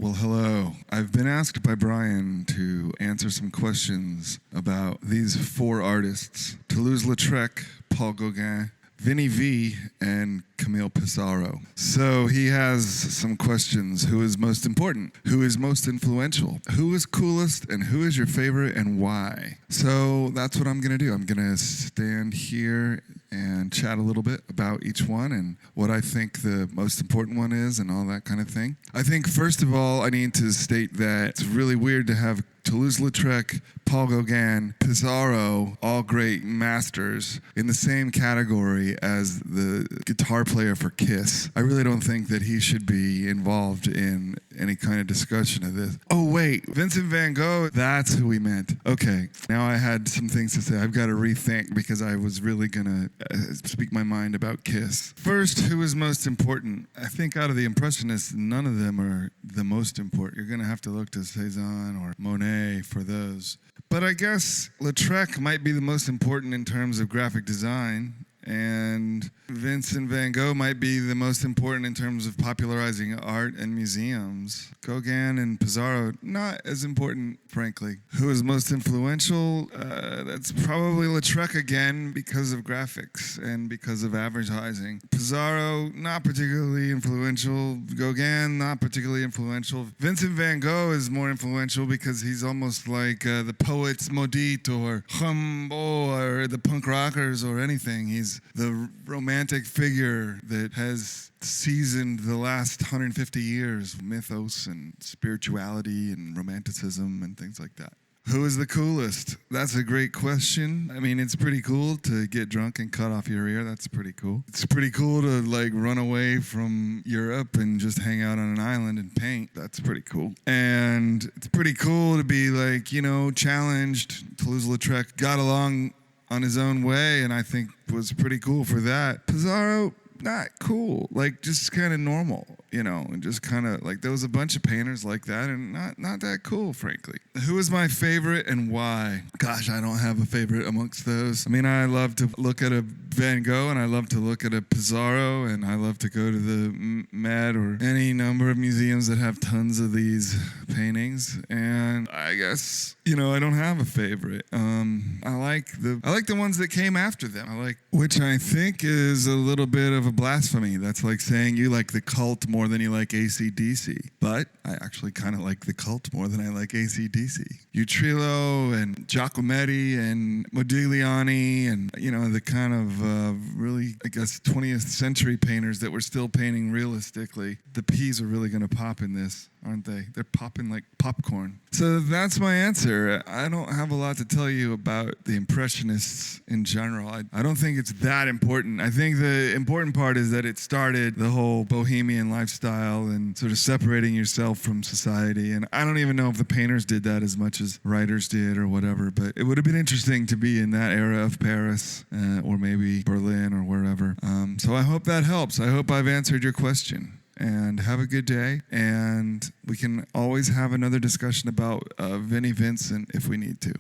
Well, hello. I've been asked by Brian to answer some questions about these four artists: Toulouse-Lautrec, Paul Gauguin, Vinnie V, and Camille Pissarro. So he has some questions. Who is most important? Who is most influential? Who is coolest? And who is your favorite and why? So that's what I'm going to do. I'm going to stand here and chat a little bit about each one and what I think the most important one is and all that kind of thing. I think, first of all, I need to state that it's really weird to have Toulouse-Lautrec, Paul Gauguin, Pissarro, all great masters, in the same category as the guitar player for Kiss. I really don't think that he should be involved in any kind of discussion of this. Oh, wait, Vincent van Gogh, that's who we meant. Okay, now I had some things to say. I've got to rethink because I was really going to speak my mind about Kiss. First, who is most important? I think out of the Impressionists, none of them are the most important. You're going to have to look to Cezanne or Monet for those. But I guess Lautrec might be the most important in terms of graphic design, and Vincent van Gogh might be the most important in terms of popularizing art and museums. Gauguin and Pissarro, not as important, frankly. Who is most influential? That's probably Lautrec again because of graphics and because of advertising. Pissarro, not particularly influential. Gauguin, not particularly influential. Vincent van Gogh is more influential because he's almost like the poets maudits or Rimbaud or the punk rockers or anything. He's the romantic figure that has seasoned the last 150 years of mythos and spirituality and romanticism and things like that. Who is the coolest? That's a great question. I mean, it's pretty cool to get drunk and cut off your ear. That's pretty cool. It's pretty cool to run away from Europe and just hang out on an island and paint. That's pretty cool. And it's pretty cool to be challenged. Toulouse-Lautrec got along on his own way, and I think was pretty cool for that. Pissarro, not cool, just kind of normal, and just kind of there was a bunch of painters like that, and not that cool, frankly. Who is my favorite and why? Gosh, I don't have a favorite amongst those. I mean, I love to look at a Van Gogh, and I love to look at a Pissarro, and I love to go to the Met or any number of museums that have tons of these paintings, and I guess, I don't have a favorite. I like the ones that came after them. Which I think is a little bit of a blasphemy. That's like saying you like the Cult more than you like AC/DC. But I actually kind of like the Cult more than I like AC/DC. Utrillo and Giacometti and Modigliani and, the kind of really, 20th century painters that were still painting realistically. The peas are really going to pop in this, aren't they? They're popping like popcorn. So that's my answer. I don't have a lot to tell you about the Impressionists in general. I don't think it's that important. I think the important part is that it started the whole bohemian lifestyle and sort of separating yourself from society. And I don't even know if the painters did that as much as writers did or whatever, but it would have been interesting to be in that era of Paris or maybe Berlin or wherever. So I hope that helps. I hope I've answered your question. And have a good day, and we can always have another discussion about Vinnie Vincent if we need to.